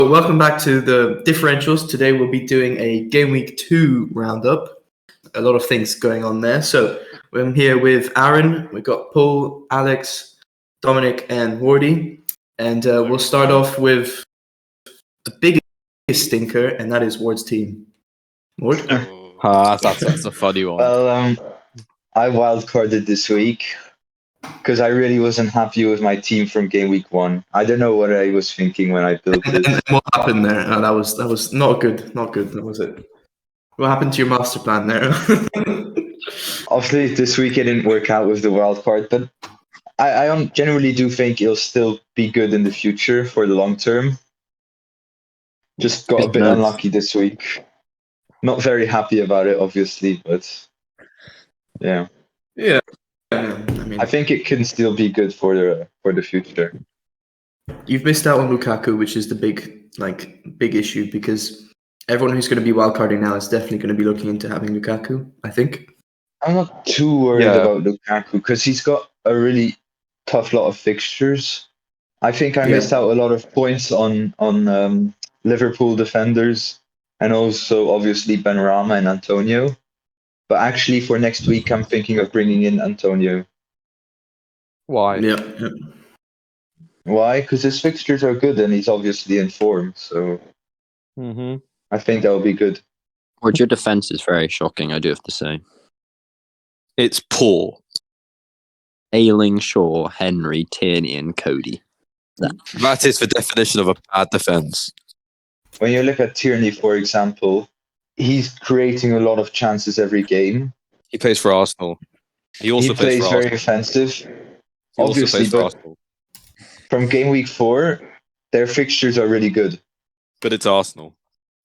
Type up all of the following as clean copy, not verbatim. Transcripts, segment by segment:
welcome back to the differentials. Today we'll be doing a game week 2 roundup. A lot of things going on there. So I'm here with Aaron. We've got Paul, Alex, Dominic, and Wardy. And we'll start off with the biggest stinker, and that is Ward's team. Ward? That's a funny one. Well, I wildcarded this week because I really wasn't happy with my team from game week 1. I don't know what I was thinking when I built it. And what happened there? That was not good. Not good. That was it. What happened to your master plan there? Obviously, this week it didn't work out with the wildcard, but I generally do think it'll still be good in the future for the long term. Just got a bit unlucky this week. Not very happy about it, obviously, but yeah. Yeah. I think it can still be good for the future. You've missed out on Lukaku, which is the big issue, because everyone who's going to be wildcarding now is definitely going to be looking into having Lukaku, I think. I'm not too worried about Lukaku because he's got a really tough lot of fixtures. I think I missed out a lot of points on Liverpool defenders and also obviously Benrahma and Antonio. But actually for next week, I'm thinking of bringing in Antonio. Why? Yeah. Why? Because his fixtures are good and he's obviously in form. So I think that will be good. Or your defense is very shocking, I do have to say. It's poor. Ayling, Shaw, Henry, Tierney, and Cody. That is the definition of a bad defense. When you look at Tierney, for example, he's creating a lot of chances every game. He plays for Arsenal. He also plays plays for very Arsenal. offensive. He also Obviously, plays for but Arsenal. from game week 4, their fixtures are really good. But it's Arsenal.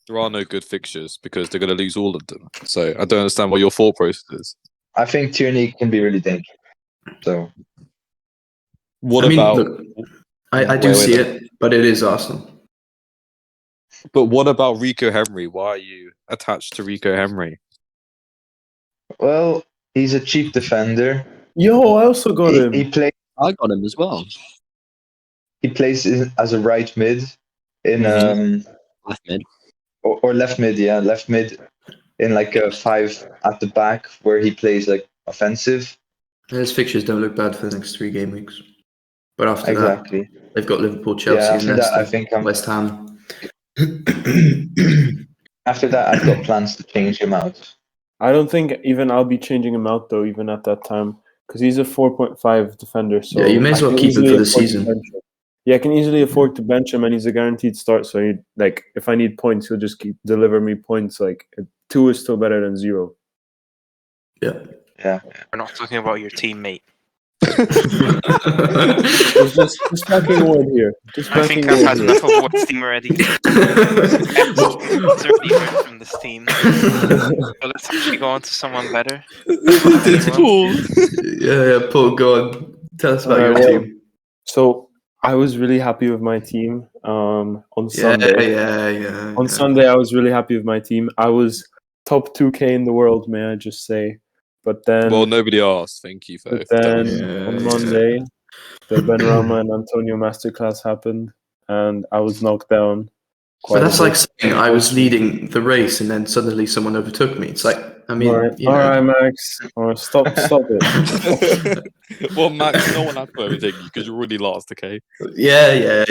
There are no good fixtures because they're going to lose all of them. So I don't understand what your thought process is. I think Tierney can be really dangerous. So, Look, I do see it, but it is Arsenal. But what about Rico Henry? Why are you attached to Rico Henry? well, he's a cheap defender. Yo, I also got him. I got him as well. He plays as a right mid in Left mid. or left mid, left mid in like a 5 at the back where he plays like offensive. His fixtures don't look bad for the next 3 game weeks. But after Exactly. that, they've got Liverpool, Chelsea, after and that, I think West Ham. After that, I've got plans to change him out. I don't think even I'll be changing him out though, even at that time, because he's a 4.5 defender. So yeah, you may as well keep him for the season. Yeah, I can easily afford to bench him, and he's a guaranteed start. So, if I need points, he'll just deliver me points. 2 is still better than 0. Yeah. We're not talking about your teammate. just backing Ward here. I think I've had enough of Ward's team already. It's already heard from this team. So let's actually go on to someone better. It's cool. Yeah, Paul, go on. Tell us about your team. So I was really happy with my team on Sunday. Yeah. On Sunday, I was really happy with my team. I was top 2K in the world, may I just say. But then, well, nobody asked. Thank you for on Monday, the Benrahma and Antonio masterclass happened, and I was knocked down. But that's like saying I was leading the race, and then suddenly someone overtook me. It's like, I mean, all right, Max. Stop it. Well, Max, no one had to overtake you because you already lost. Okay. Yeah.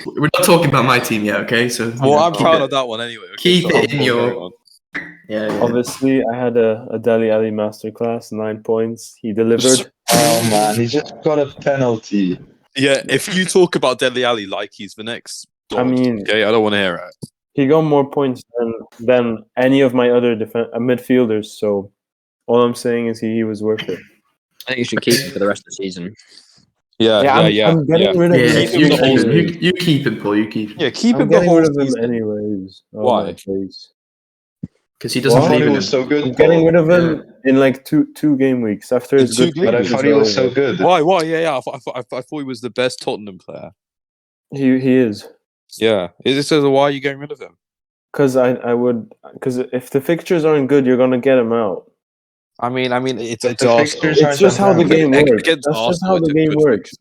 We're not talking about my team yet, okay? So. Well, I'm proud of that one anyway. Okay, keep it in your. Yeah. Obviously, I had a Dele Alli masterclass, 9 points. He delivered. Oh man, he just got a penalty. Yeah, if you talk about Dele Alli like he's the next God, I don't want to hear it. He got more points than any of my other midfielders. So all I'm saying is he was worth it. I think you should keep him for the rest of the season. I'm getting rid of him. You keep him, Paul. You keep him. Yeah, keep him. I'm getting rid of him anyways. Why? Because he doesn't believe in him. So good. I'm getting rid of him in like two game weeks after his good. But I thought he was so good. Why? Yeah. I thought he was the best Tottenham player. He is. Yeah. Is it so? Why are you getting rid of him? Because because if the fixtures aren't good, you're gonna get him out. I mean, it's It's just how the game works. That's just how the game works.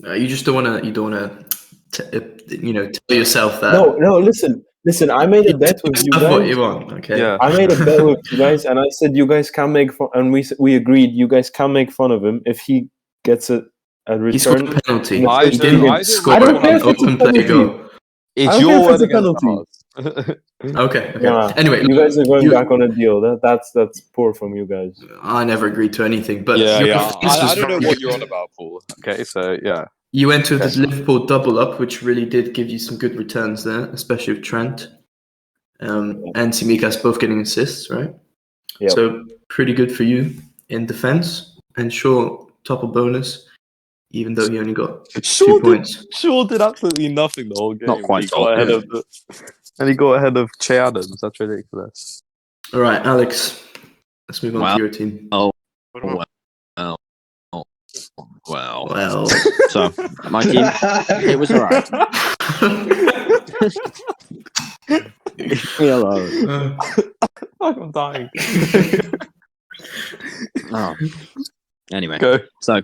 You just don't want to tell yourself that. No, listen. I made a bet with you That's what guys. you want, okay? Yeah. I made a bet with you guys, and I said you guys can make fun, and we agreed you guys can make fun of him if he gets a He scored return. a penalty. in the I He first don't- didn't I don't score I don't care an if it's a open play penalty. goal. It's I don't care your if word it's a against penalty. ours. Okay. Nah, Anyway, you guys are going you- back on a deal. That's poor from you guys. I never agreed to anything, but Yeah, your yeah. defense I was don't know really what you're good. on about, Paul. Okay, so yeah. You went to the That's- Liverpool double up, which really did give you some good returns there, especially with Trent and Tsimikas both getting assists, right? Yep. So pretty good for you in defense. And Shaw top of bonus, even though he only got 2 points. Shaw did absolutely nothing the whole game. Not quite He got ahead yeah. of and he got ahead of Che Adams. That's ridiculous. All right, Alex, let's move on Wow. to your team. What about Wow. Well, So my team, it was alright. Leave me alone. I'm dying. Oh. Anyway, Go. so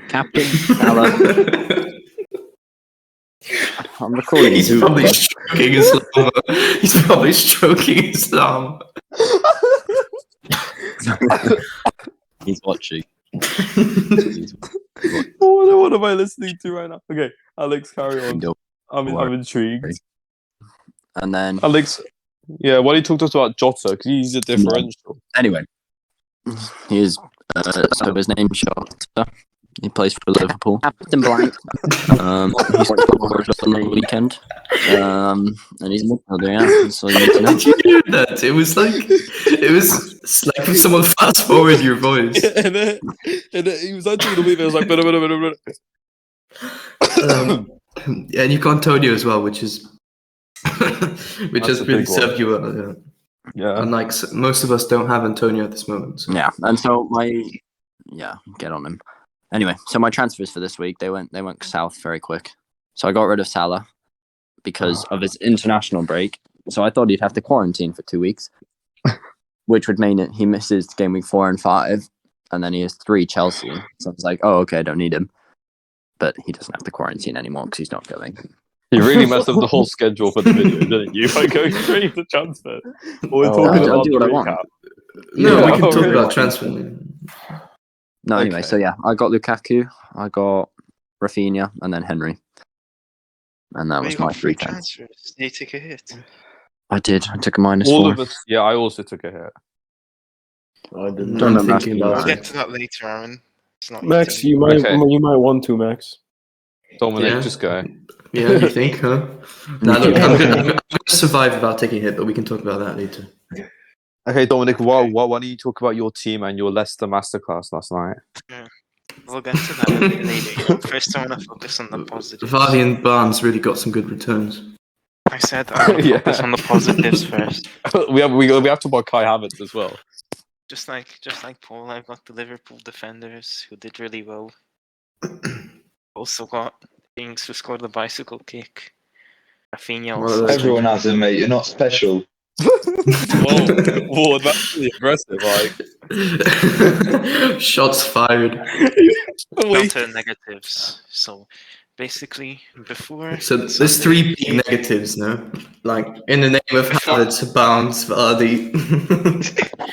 Captain Salah. I'm recording. he's Google. probably stroking Islam. He's probably stroking Islam. He's watching. What am I listening to right now? Okay, Alex, carry on. Don't I'm worry. intrigued. And then Alex, yeah, why don't you talk to us about Jota? Because he's a differential. anyway, he is so his name's Jota. He plays for Liverpool. Captain Blank. He's on the weekend. And he's a midfielder, yeah. That's all you need to know. Did you hear that? It was like someone fast forward your voice. and then he was actually the week. I was like, blah. And you've got Antonio as well, which has a really big one. served you well. Yeah. Unlike most of us don't have Antonio at this moment. So. Yeah, and so get on him. Anyway, so my transfers for this week they went south very quick. So I got rid of Salah because of his international break. So I thought he'd have to quarantine for 2 weeks, which would mean he misses game week 4 and 5, and then he has 3 Chelsea. So I was like, oh, okay, I don't need him. But he doesn't have to quarantine anymore because he's not going. You really messed up the whole schedule for the video, didn't you? By going straight into transfer. We're Oh, talking I'll about do the what I want. recap. No, Yeah, we can talk really. about transfer. No, anyway, Okay. so yeah, I got Lukaku, I got Rafinha, and then Henry. And that Well, was you my got free 3 transfers. transfers? Did you take a hit? I did. I took a -4. All of us. Yeah, I also took a hit. I didn't. Don't I'm remember thinking asking We'll about you. it. get to that later, Aaron. It's not Max, your turn. you might want to, Max. Dominic, Yeah. just go. Yeah, you think, huh? No, look, I'm gonna survive without taking a hit, but we can talk about that later. Okay, Dominic, why don't you talk about your team and your Leicester masterclass last night? We'll get to that a bit later. First, I want to focus on the positives. Vardy and Barnes really got some good returns. I said I want to Yeah. focus on the positives first. we have to buy Kai Havertz as well. Just like Paul, I've got the Liverpool defenders who did really well. Also got Ings who scored the bicycle kick. Rafinha Well, also. Everyone has it, mate. You're not special. Whoa, that's really aggressive. Like, Shots fired. Down to negatives. So basically, before. So there's Sunday- 3 big negatives, no? Like, in the name of Havertz, Barnes, Vardy.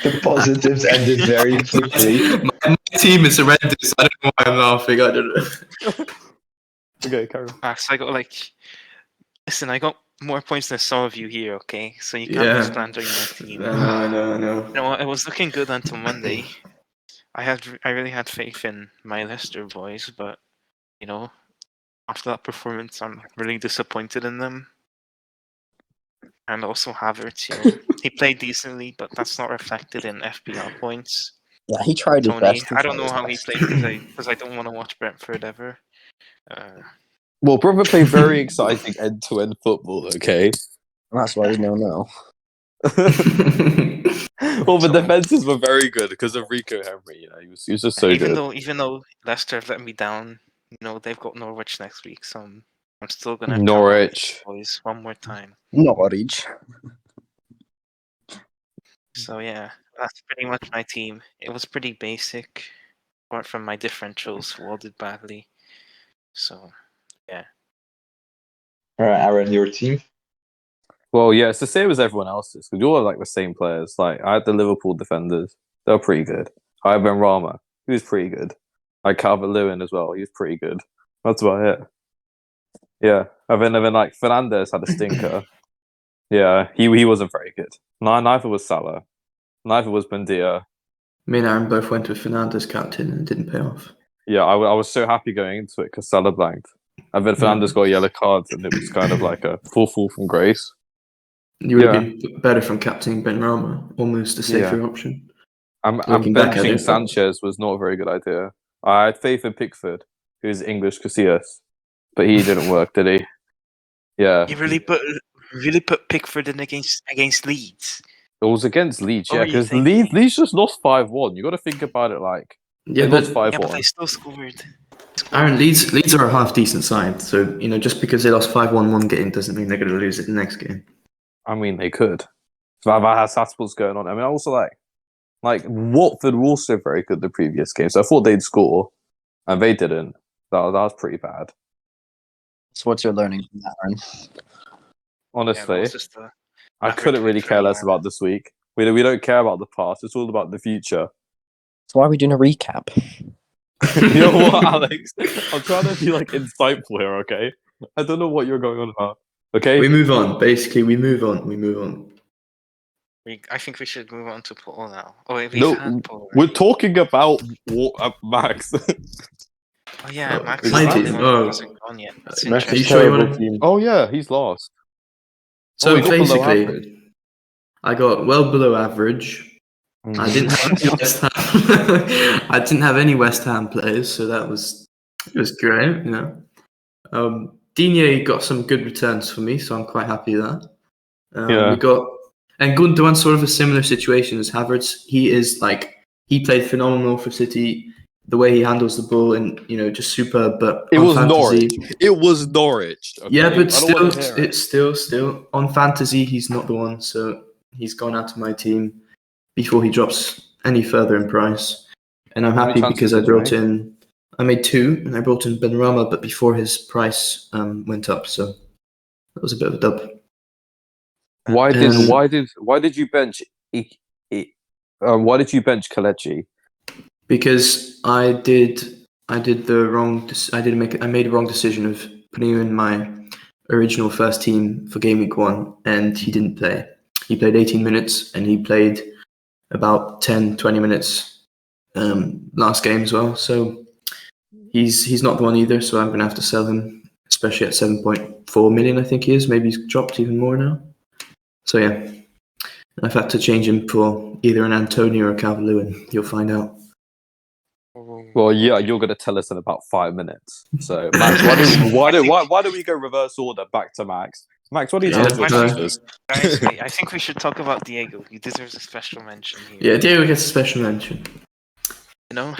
The positives ended very quickly. My team is horrendous. I don't know why I'm laughing. I don't know. okay, carry on. Max, I got listen, I got more points than some of you here, okay? So you can't Yeah. be slandering my team. I know. You know what? It was looking good until Monday. I really had faith in my Leicester boys, but you know, after that performance, I'm really disappointed in them. And also Havertz, he played decently, but that's not reflected in FPL points. Yeah, he tried his Tony, best. I don't know how he played because I don't want to watch Brentford ever. Well, brother played very exciting end-to-end football. Okay. That's why he's no. Well, the defenses were very good because of Rico Henry. He was just so even good. though Leicester have let me down, they've got Norwich next week, so I'm still gonna count Norwich. on these boys one more time. Norwich. So yeah, that's pretty much my team. It was pretty basic, apart from my differentials who all did badly. So yeah, All right, Aaron, your team. Well, yeah, it's the same as everyone else's because you're like the same players. Like I had the Liverpool defenders; they were pretty good. I had Benrahma, he was pretty good. I had Calvert-Lewin as well; he was pretty good. That's about it. Yeah, and then like Fernandez had a stinker. Yeah, he wasn't very good. Neither was Salah. Neither was Buendia. Me and Aaron both went with Fernandez captain and it didn't pay off. Yeah, I was so happy going into it because Salah blanked. And then Fernandez got a yellow card, and it was kind of like a full fall from grace. You would have been better from captaining Benrahma, almost a safer option. I'm Looking back at benching it. Sanchez was not a very good idea. I had faith in Pickford, who's English Casillas, but he didn't work, did he? Yeah, You really put Pickford in against Leeds. it was against Leeds, What yeah, were you because thinking? Leeds just lost 5-1. You got to think about it like Yeah, they lost but 5-1. Yeah, but they still scored. Aaron, Leeds are a half decent side, so just because they lost 5-1 one game doesn't mean they're going to lose it the next game. I mean, they could. That's what's going on. I mean, also like Watford were also very good the previous game, so I thought they'd score, and they didn't. That was pretty bad. So what's your learning from that, Aaron? Honestly, Yeah, that was just I couldn't really care less about this week. We don't care about the past. It's all about the future. So why are we doing a recap? You know what, Alex? I'm trying to be like insightful here, okay? I don't know what you're going on about. Okay? We move on. Basically, we move on. I think we should move on to Paul now. Oh, wait, we've No, had Paul. we're talking about Max. Oh yeah, Oh, Max it's is the my only team. one Oh. who hasn't gone yet. That's Max Are you is sure you terrible wanna- team. Oh yeah, he's lost. So he got below basically, average. I got well below average. I didn't have any West Ham. I didn't have any West Ham players, so it was great. Digne got some good returns for me, so I'm quite happy with that. Yeah. We got and Gundogan's sort of a similar situation as Havertz. He played phenomenal for City. The way he handles the ball and just superb. But It on was fantasy, Norwich. It was Norwich. Okay? yeah, I but don't wanna still, hear it. it's still on fantasy. He's not the one, so he's gone out of my team before he drops any further in price. And I'm How many happy transfers because I did you brought make? in. I made 2, and I brought in Benrahma, but before his price went up, so that was a bit of a dub. Why did And- you bench? Why did you bench Kelechi? Because I made a wrong decision of putting him in my original first team for game week 1, and he didn't play. He played 18 minutes, and he played about 10-20 minutes last game as well. So he's not the one either. So I'm going to have to sell him, especially at 7.4 million. I think he is. Maybe he's dropped even more now. So yeah, I've had to change him for either an Antonio or a Calvert-Lewin. You'll find out. Well, yeah, you're going to tell us in about 5 minutes. So, Max, why don't we go reverse order back to Max? Max, what do you Yeah, tell us your actually- transfers? Guys, wait, I think we should talk about Diego. He deserves a special mention here. Yeah, Diego gets a special mention. Yeah.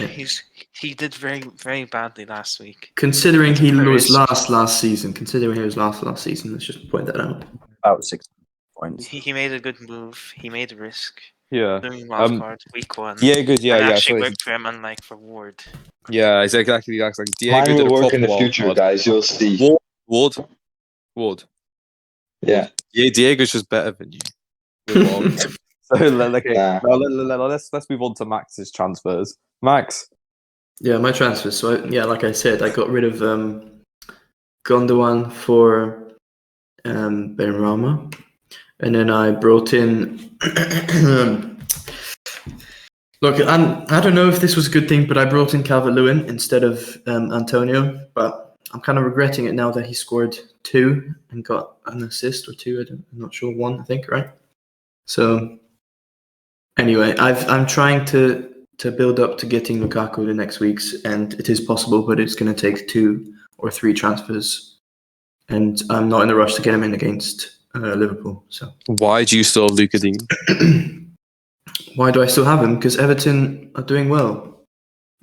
He did very, very badly last week. Considering he Took a was risk. last season, last season, let's just point that out. About 6 points. He made a good move. He made a risk. Yeah. Doing wild card week 1. Diego, yeah, and yeah. actually So worked for him, unlike for Ward. yeah, it's exactly. Diego Mine did a will work proper in the wild future, card. guys. You'll see. Ward. Yeah. Yeah, Diego's just better than you. With wild card. So okay, Nah. now let's move on to Max's transfers. Max, Yeah, my transfers. So like I said, I got rid of Gondwan for Benrahma, and then I brought in. Look, I don't know if this was a good thing, but I brought in Calvert-Lewin instead of Antonio. But I'm kind of regretting it now that he scored 2 and got an assist or 2. I'm not sure, 1, I think, right? So anyway, I'm trying to build up to getting Lukaku the next weeks, and it is possible, but it's going to take 2 or 3 transfers, and I'm not in a rush to get him in against Liverpool. So why do you still have Luka Dean? why do I still have him? Because Everton are doing well.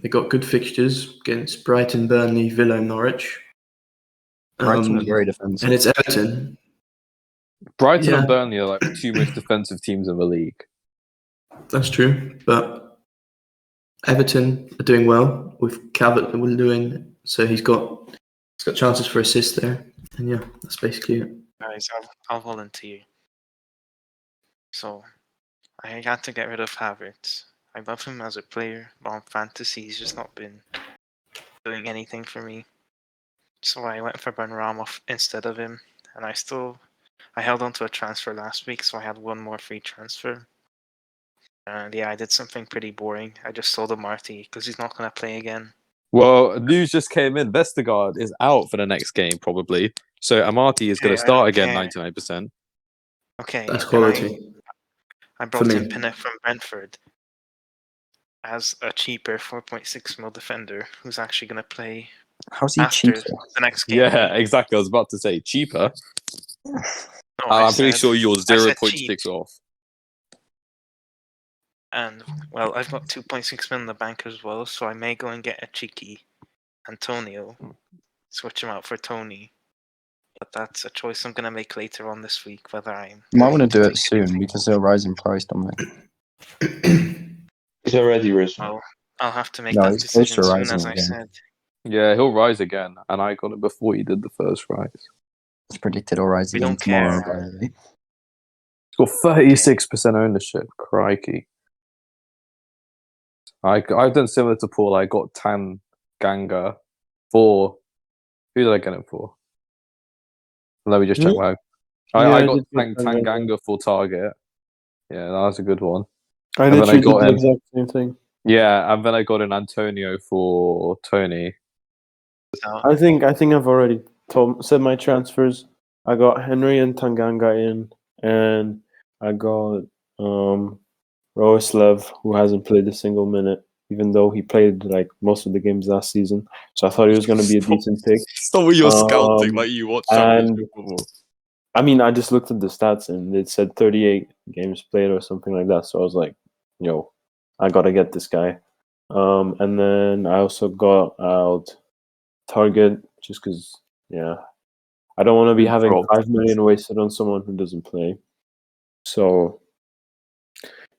They got good fixtures against Brighton, Burnley, Villa, and Norwich. Brighton are very defensive. And it's Everton. Brighton Yeah. and Burnley are like the 2 most defensive teams in the league. That's true, but Everton are doing well with Calvert-Lewin, so he's got chances for assists there. And yeah, that's basically it. Guys, I'll volunteer. So, I had to get rid of Havertz. I love him as a player, but on fantasy, he's just not been doing anything for me. So I went for Benrahma instead of him, and I held on to a transfer last week, so I had one more free transfer. And yeah, I did something pretty boring. I just sold Marty because he's not going to play again. Well, news just came in. Vestergaard is out for the next game, probably. So Amati is going to Okay, I don't start again, care. 99%. Okay, That's then quality. I For brought in me. Pinnock from Brentford as a cheaper 4.6 mil defender who's actually going to play How's he after cheaper? the next game. Yeah, exactly. I was about to say cheaper. No, I'm pretty sure you're I said cheap. 0.6 off. And, well, I've got 2.6 mil in the bank as well, so I may go and get a cheeky Antonio, switch him out for Tony. But that's a choice I'm going to make later on this week, whether I'm... You might want to do it soon because they'll rise in price, Dominic. He's already risen. Well, I'll have to make No, that he's close decision to soon, rising as I again. said. Yeah, he'll rise again. And I got it before he did the first rise. It's predicted he'll rise We again don't tomorrow. care. By the way. He's got 36% ownership. Crikey. I've done similar to Paul. I got Tanganga for... Who did I get it for? Let me just check my... I got did get Tanganga for Target. Yeah, that was a good one. I And then literally I got did the him. exact same thing. Yeah, and then I got an Antonio for Tony. So, I think I've already said my transfers. I got Henry and Tanganga in, and I got Roeslav, who hasn't played a single minute, even though he played like most of the games last season. So I thought he was going to be a decent pick. Stop with your scouting, Um, like you watch and- Championship football. I mean, I just looked at the stats and it said 38 games played or something like that. So I was like, yo, I got to get this guy. And then I also got out Target just because, yeah, I don't want to be having Dropped. 5 million wasted on someone who doesn't play. So,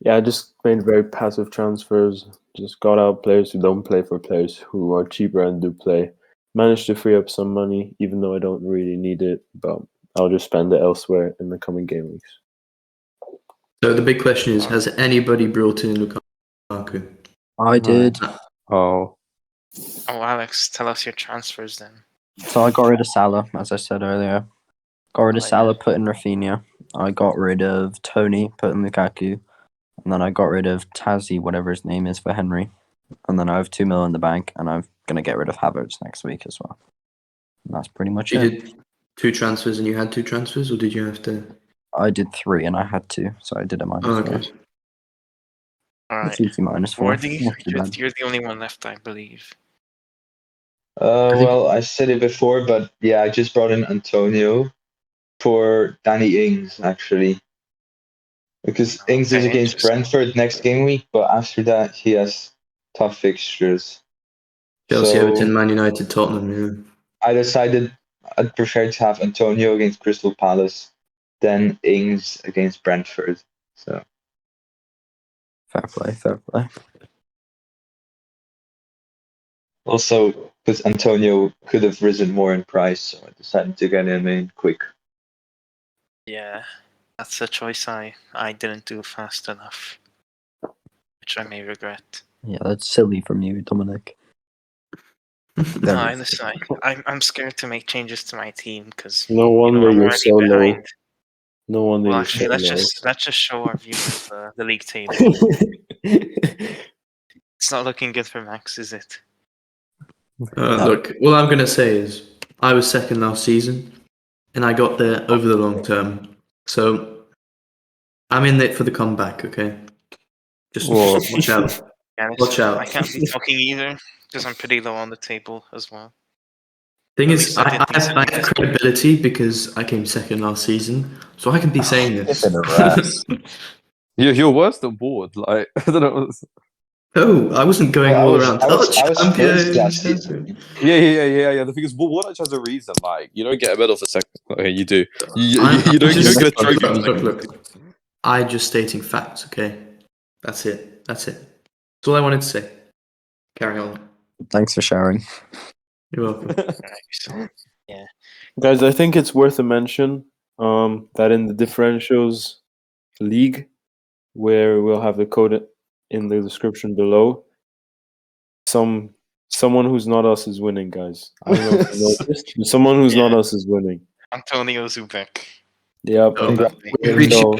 yeah, I just made very passive transfers. Just got out players who don't play for players who are cheaper and do play. Managed to free up some money, even though I don't really need it, but I'll just spend it elsewhere in the coming game weeks. So the big question is, has anybody brought in Lukaku? I did. Oh. oh, Alex, tell us your transfers then. So I got rid of Salah, as I said earlier. Got rid of Oh, yeah. Salah, put in Rafinha. I got rid of Tony, put in Lukaku. And then I got rid of Tazzy, whatever his name is, for Henry. And then I have 2 mil in the bank, and I'm going to get rid of Havertz next week as well. And that's pretty much You it. did 2 transfers and you had 2 transfers, or did you have to? I did 3 and I had 2, so I did a minus Oh, 4. okay. All right. Cheeky minus 4. Wardy, Not too bad. you're the only one left, I believe. Well, I said it before, but yeah, I just brought in Antonio for Danny Ings, actually. Because Ings is Okay, against interesting. Brentford next game week, but after that, he has tough fixtures. Chelsea, So Everton, Man United, Tottenham. Yeah. I decided I'd prefer to have Antonio against Crystal Palace than Ings against Brentford. So Fair play, fair play. also, because Antonio could have risen more in price, so I decided to get him in quick. Yeah, that's a choice I didn't do fast enough, which I may regret. Yeah, that's silly from you, Dominic. No, I listen. I'm scared to make changes to my team because No wonder I'm you're already so low. behind. No wonder Well, you're actually, so let's just show our viewers the league table. low. It's not looking good for Max, is it? Look, all I'm going to say is I was second last season and I got there over the long term. So I'm in it for the comeback, okay? Just Well, watch out. Yeah, Watch listen, out. I can't be talking either because I'm pretty low on the table as well. Thing At is, least I did I decently have this week. credibility because I came second last season. So I can be saying this. Give it a rest. you're worse than Ward. Like, I don't know. Oh, I wasn't going Well, all around. I was first last champion. season. Yeah. The thing is, Ward actually has a reason. Like, you don't get a medal for second. Okay, you do. You I'm don't just- get a trophy for second. Look. I just stating facts, okay? That's it. That's all I wanted to say. Carry on. Thanks for sharing. You're welcome. Alright, so Guys, I think it's worth a mention that in the differentials league, where we'll have the code in the description below, someone who's not us is winning, guys. I don't know if you noticed, but someone who's not us is winning. Antonio Zubek. Yep. Oh, So,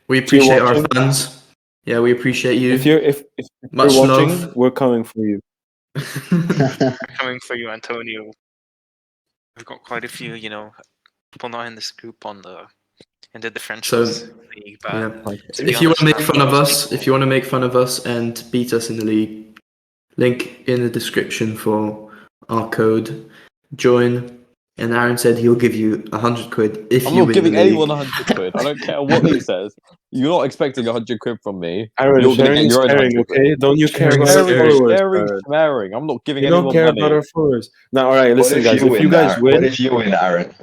we appreciate our fans. Yeah, we appreciate you. if you're Much watching, love. we're coming for you. Coming for you, Antonio. We've got quite a few, people not in this group in the differentials league. But Yeah. to be If you want honest, to make fun of us, if you want to make fun of us and beat us in the league, link in the description for our code. Join. And Aaron said he'll give you 100 quid if I'm you not win giving the league. anyone 100 quid. I don't care what he says. You're not expecting 100 quid from me. Aaron, You're going to sharing get is your own caring, 100 quid. okay? Don't you care about our Sharing, followers? Sharing. I'm not giving You don't anyone care money. about our followers. Now, all right, What listen, if guys. you If you win, guys Aaron? win, What if you win, Aaron?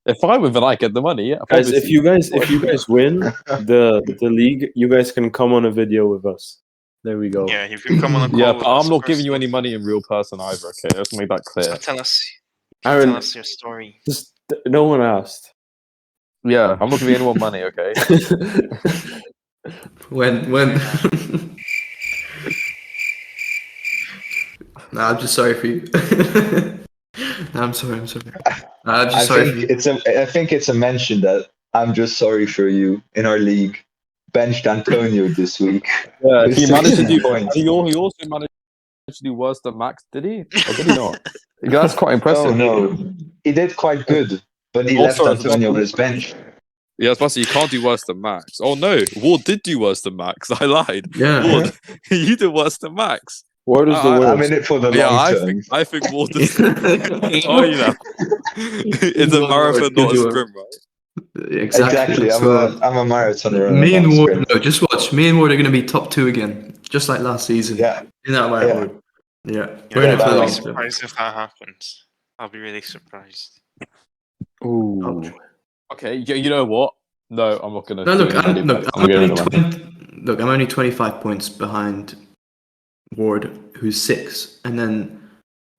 If I win, then I get the money. Yeah, guys, if obviously. you guys win the league, you guys can come on a video with us. There we go. Yeah, you can come on a call. Yeah, with but us I'm not giving you personally. any money in real person either. Okay, let's make that clear. So tell us Aaron, your story. just no one asked. Yeah, I'm not giving anyone money. Okay. When Nah, I'm just sorry for you. No, I'm sorry. I'm sorry for you. I think it's a mention that I'm just sorry for you in our league. Benched Antonio this week. Yeah, With he managed to 16 do. points. He also managed to do worse than Max. Did he? Or did he not? That's quite impressive. Oh no, he did quite good, but he left Antonio on his bench. Yeah, I was about to say, you can't do worse than Max. Oh no, Ward did do worse than Max. I lied. Yeah. Ward, you did worse than Max. What is the I- worst? I'm in it for the long term. I think Ward is. Oh, you know, it's a marathon, not a sprint, right? Exactly. That's I'm what- a marathoner. Me and Ward. sprint. No, just watch. Me and Ward are going to be top 2 again, just like last season. Yeah. In that way, Yeah. Ward. Yeah. Yeah, We're in it for the I'll long be term. surprised if that happens. I'll be really surprised. Ooh. Okay, you know what? No, I'm not gonna. No, do look, any I'm money bets. I'm giving only the money. I'm only 25 points behind Ward, who's 6, and then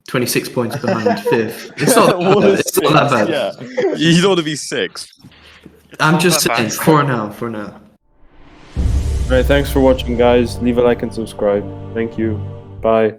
26 points behind 5th. It's not that Ward bad. is It's not that bad. Yeah, you don't want to be 6th. I'm just Not that saying, bad. for now. All right, thanks for watching, guys. Leave a like and subscribe. Thank you. Bye.